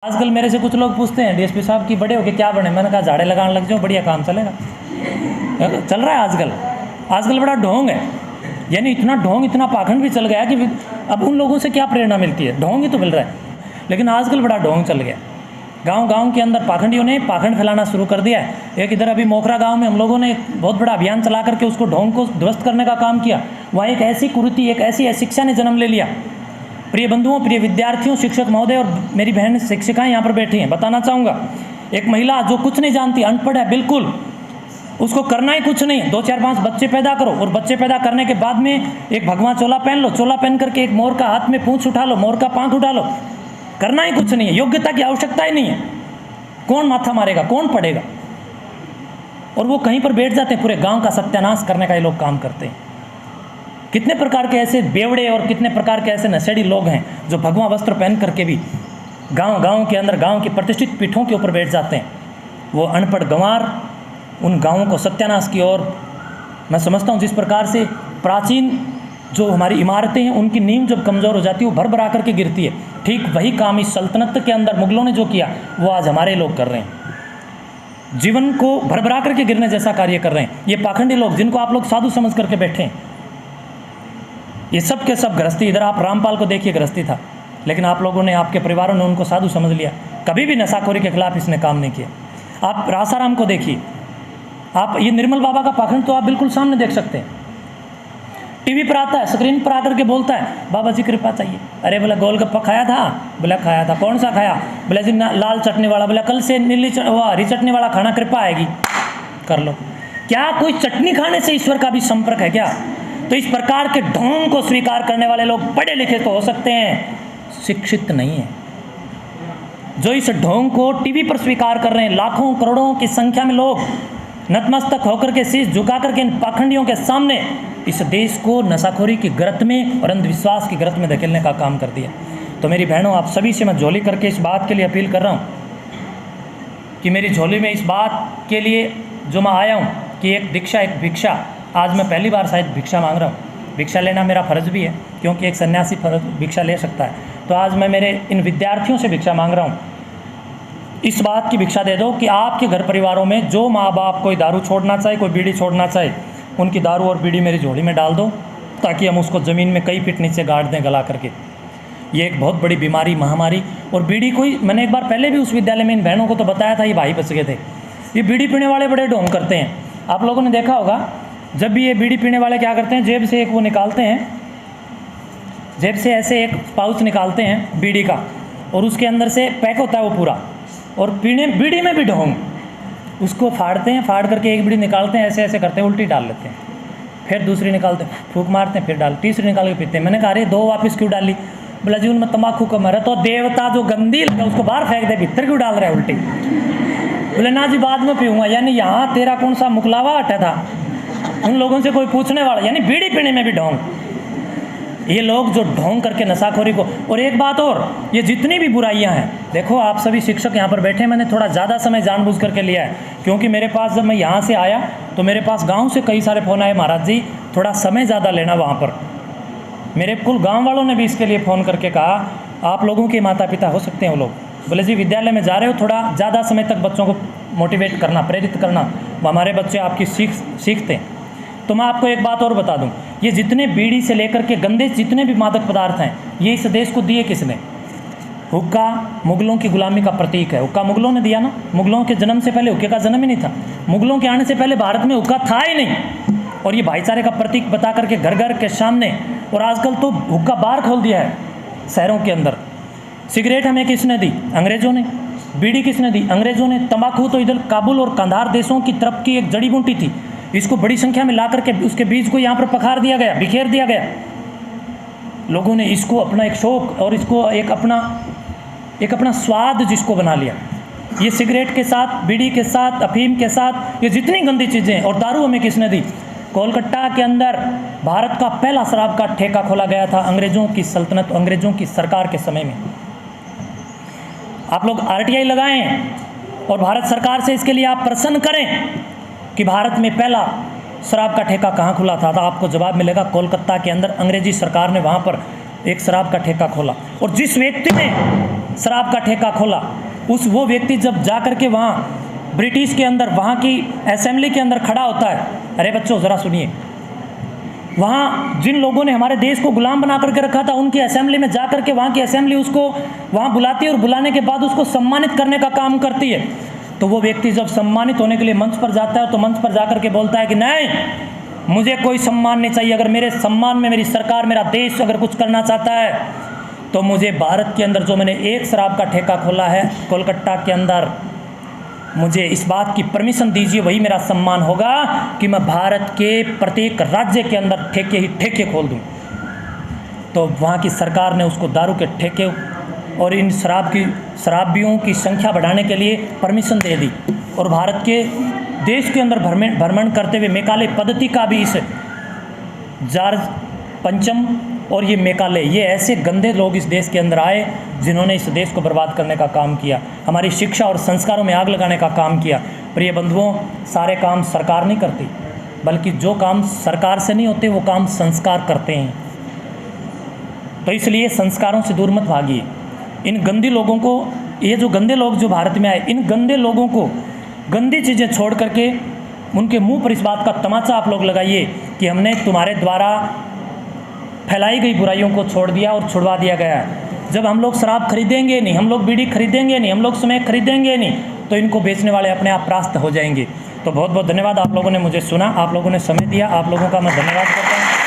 आजकल मेरे से कुछ लोग पूछते हैं डीएसपी साहब की बड़े होके क्या बने। मैंने कहा झाड़े लगाने लग जाओ, बढ़िया काम चलेगा। चल रहा है आजकल बड़ा ढोंग है, यानी इतना ढोंग, इतना पाखंड भी चल गया कि अब उन लोगों से क्या प्रेरणा मिलती है। ढोंग ही तो मिल रहा है, लेकिन आजकल बड़ा ढोंग चल गया। गांव के अंदर पाखंडियों ने पाखंड फैलाना शुरू कर दिया है। एक इधर अभी मोखरा गांव में हम लोगों ने एक बहुत बड़ा अभियान चला करके उसको ढोंग को ध्वस्त करने का काम किया। वहाँ एक ऐसी कुरीति, एक ऐसी अशिक्षा ने जन्म ले लिया। प्रिय बंधुओं, प्रिय विद्यार्थियों, शिक्षक महोदय और मेरी बहन शिक्षिकाएं यहाँ पर बैठी हैं, बताना चाहूँगा, एक महिला जो कुछ नहीं जानती, अनपढ़ है बिल्कुल, उसको करना ही कुछ नहीं, 2-4-5 बच्चे पैदा करो और बच्चे पैदा करने के बाद में एक भगवा चोला पहन लो, चोला पहन करके एक मोर का हाथ में पूंछ उठा लो, मोर का पाँख उठा लो, करना ही कुछ नहीं है, योग्यता की आवश्यकता ही नहीं है। कौन माथा मारेगा, कौन पढ़ेगा? और वो कहीं पर बैठ जाते हैं, पूरे गाँव का सत्यानाश करने का ये लोग काम करते हैं। कितने प्रकार के ऐसे बेवड़े और कितने प्रकार के ऐसे नशेड़ी लोग हैं जो भगवा वस्त्र पहन करके भी गांव के अंदर, गांव की प्रतिष्ठित पीठों के ऊपर बैठ जाते हैं। वो अनपढ़ गंवार उन गांवों को सत्यानाश की ओर, मैं समझता हूँ जिस प्रकार से प्राचीन जो हमारी इमारतें हैं उनकी नींव जब कमज़ोर हो जाती है वो भर भरा करके गिरती है, ठीक वही काम इस सल्तनत के अंदर मुगलों ने जो किया वो आज हमारे लोग कर रहे हैं। जीवन को भर भरा करके गिरने जैसा कार्य कर रहे हैं ये पाखंडी लोग, जिनको आप लोग साधु समझ करके बैठे हैं। ये सब के सब गृहस्थी, इधर आप रामपाल को देखिए, गृहस्थी था, लेकिन आप लोगों ने, आपके परिवारों ने उनको साधु समझ लिया। कभी भी नशाखोरी के खिलाफ इसने काम नहीं किया। आप रासाराम को देखिए, आप ये निर्मल बाबा का पाखंड तो आप बिल्कुल सामने देख सकते हैं। टीवी पर आता है, स्क्रीन पर आकर के बोलता है बाबा जी कृपा चाहिए। अरे बोला गोलगप्पा खाया था? बोला खाया था। कौन सा खाया? बोला जी लाल चटनी वाला। बोला कल से नीली हरी चटनी वाला खाना, कृपा आएगी, कर लो। क्या कोई चटनी खाने से ईश्वर का भी संपर्क है क्या? तो इस प्रकार के ढोंग को स्वीकार करने वाले लोग पढ़े लिखे तो हो सकते हैं, शिक्षित नहीं है। जो इस ढोंग को टीवी पर स्वीकार कर रहे हैं, लाखों करोड़ों की संख्या में लोग नतमस्तक होकर के शीश झुका करके इन पाखंडियों के सामने इस देश को नशाखोरी की गिरफ्त में और अंधविश्वास की गिरफ्त में धकेलने का काम कर दिया। तो मेरी बहनों, आप सभी से मैं झोली करके इस बात के लिए अपील कर रहा हूँ कि मेरी झोली में इस बात के लिए जो मैं आया हूँ कि एक दीक्षा, एक भिक्षा, आज मैं पहली बार शायद भिक्षा मांग रहा हूँ। भिक्षा लेना मेरा फ़र्ज़ भी है, क्योंकि एक सन्यासी भिक्षा ले सकता है। तो आज मैं मेरे इन विद्यार्थियों से भिक्षा मांग रहा हूँ। इस बात की भिक्षा दे दो कि आपके घर परिवारों में जो माँ बाप कोई दारू छोड़ना चाहे, कोई बीड़ी छोड़ना चाहे, उनकी दारू और बीड़ी मेरी झोली में डाल दो, ताकि हम उसको ज़मीन में कई फीट नीचे गाड़ दें गला करके। ये एक बहुत बड़ी बीमारी, महामारी। और बीड़ी कोई, मैंने एक बार पहले भी उस विद्यालय में इन बहनों को तो बताया था, ये भाई बच गए थे। ये बीड़ी पीने वाले बड़े ढोंग करते हैं। आप लोगों ने देखा होगा, जब भी ये बीड़ी पीने वाले क्या करते हैं, जेब से एक वो निकालते हैं, जेब से ऐसे एक पाउच निकालते हैं बीड़ी का, और उसके अंदर से पैक होता है वो पूरा, और बीड़ी में भी ढोंग, उसको फाड़ते हैं, फाड़ करके एक बीड़ी निकालते हैं, ऐसे ऐसे करते हैं, उल्टी डाल लेते हैं, फिर दूसरी निकालते हैं, फूंक मारते हैं, फिर डाल, तीसरी निकाल के पीते हैं। मैंने कहा अरे 2 वापस क्यों डाली? बोला जी उनमें तम्बाकू कम है। तो देवता जो गंदी लगा उसको बाहर फेंक दे, भीतर क्यों डाल रहा है उल्टी? बोले ना जी बाद में पीऊँगा। यानी यहाँ तेरा कौन सा मुकलावा हटा था? उन लोगों से कोई पूछने वाला, यानी बीड़ी पीने में भी ढोंग। ये लोग जो ढोंग करके नशाखोरी को, और एक बात और, ये जितनी भी बुराइयां हैं, देखो आप सभी शिक्षक यहाँ पर बैठे हैं, मैंने थोड़ा ज़्यादा समय जानबूझ करके लिया है, क्योंकि मेरे पास जब मैं यहाँ से आया तो मेरे पास गांव से कई सारे फ़ोन आए, महाराज जी थोड़ा समय ज़्यादा लेना वहाँ पर। मेरे कुल गाँव वालों ने भी इसके लिए फ़ोन करके कहा, आप लोगों के माता पिता हो सकते हैं वो लोग, बोले जी विद्यालय में जा रहे हो, थोड़ा ज़्यादा समय तक बच्चों को मोटिवेट करना, प्रेरित करना, हमारे बच्चे आपकी सीखते हैं। तो मैं आपको एक बात और बता दूं, ये जितने बीड़ी से लेकर के गंदे जितने भी मादक पदार्थ हैं, ये इस देश को दिए किसने? हुक्का मुगलों की गुलामी का प्रतीक है। हुक्का मुगलों ने दिया ना, मुगलों के जन्म से पहले हुक्के का जन्म ही नहीं था। मुगलों के आने से पहले भारत में हुक्का था ही नहीं, और ये भाईचारे का प्रतीक बता करके घर घर के सामने, और आजकल तो हुक्का बार खोल दिया है शहरों के अंदर। सिगरेट हमें किसने दी? अंग्रेज़ों ने। बीड़ी किसने दी? अंग्रेज़ों ने। तंबाकू तो इधर काबुल और कंधार देशों की तरफ की एक जड़ी बूटी थी, इसको बड़ी संख्या में ला करके उसके बीज को यहाँ पर पखार दिया गया, बिखेर दिया गया। लोगों ने इसको अपना एक शौक और इसको एक अपना स्वाद जिसको बना लिया। ये सिगरेट के साथ, बीड़ी के साथ, अफीम के साथ, ये जितनी गंदी चीज़ें हैं। और दारू हमें किसने दी? कोलकाता के अंदर भारत का पहला शराब का ठेका खोला गया था अंग्रेज़ों की सल्तनत, अंग्रेज़ों की सरकार के समय में। आप लोग RTI लगाएं और भारत सरकार से इसके लिए आप प्रश्न करें कि भारत में पहला शराब का ठेका कहाँ खुला था, तो आपको जवाब मिलेगा कोलकाता के अंदर। अंग्रेजी सरकार ने वहाँ पर एक शराब का ठेका खोला, और जिस व्यक्ति ने शराब का ठेका खोला वो व्यक्ति जब जा कर के वहाँ ब्रिटिश के अंदर, वहाँ की असेंबली के अंदर खड़ा होता है, अरे बच्चों ज़रा सुनिए, वहाँ जिन लोगों ने हमारे देश को गुलाम बना करके रखा था उनकी असेंबली में जा कर के वहाँ की असेंबली उसको वहाँ बुलाती है और बुलाने के बाद उसको सम्मानित करने का काम करती है। तो वो व्यक्ति जब सम्मानित होने के लिए मंच पर जाता है तो मंच पर जा कर के बोलता है कि नहीं, मुझे कोई सम्मान नहीं चाहिए, अगर मेरे सम्मान में मेरी सरकार, मेरा देश अगर कुछ करना चाहता है तो मुझे भारत के अंदर जो मैंने एक शराब का ठेका खोला है कोलकाता के अंदर, मुझे इस बात की परमिशन दीजिए, वही मेरा सम्मान होगा कि मैं भारत के प्रत्येक राज्य के अंदर ठेके ही ठेके खोल दूं। तो वहाँ की सरकार ने उसको दारू के ठेके और इन शराबियों की संख्या बढ़ाने के लिए परमिशन दे दी, और भारत के देश के अंदर भ्रमण करते हुए मेकाले पद्धति का भी इस जॉर्ज पंचम और ये मेकाले, ये ऐसे गंदे लोग इस देश के अंदर आए जिन्होंने इस देश को बर्बाद करने का काम किया, हमारी शिक्षा और संस्कारों में आग लगाने का काम किया। प्रिय बंधुओं, सारे काम सरकार नहीं करती, बल्कि जो काम सरकार से नहीं होते वो काम संस्कार करते हैं। तो इसलिए संस्कारों से दूर मत भागिए। इन गंदे लोगों को, ये जो गंदे लोग जो भारत में आए, इन गंदे लोगों को गंदी चीज़ें छोड़ करके उनके मुंह पर इस बात का तमाचा आप लोग लगाइए कि हमने तुम्हारे द्वारा फैलाई गई बुराइयों को छोड़ दिया और छुड़वा दिया गया। जब हम लोग शराब खरीदेंगे नहीं, हम लोग बीड़ी खरीदेंगे नहीं, हम लोग स्मोक खरीदेंगे नहीं, तो इनको बेचने वाले अपने आप परास्त हो जाएंगे। तो बहुत बहुत धन्यवाद, आप लोगों ने मुझे सुना, आप लोगों ने समय दिया, आप लोगों का मैं धन्यवाद करता हूँ।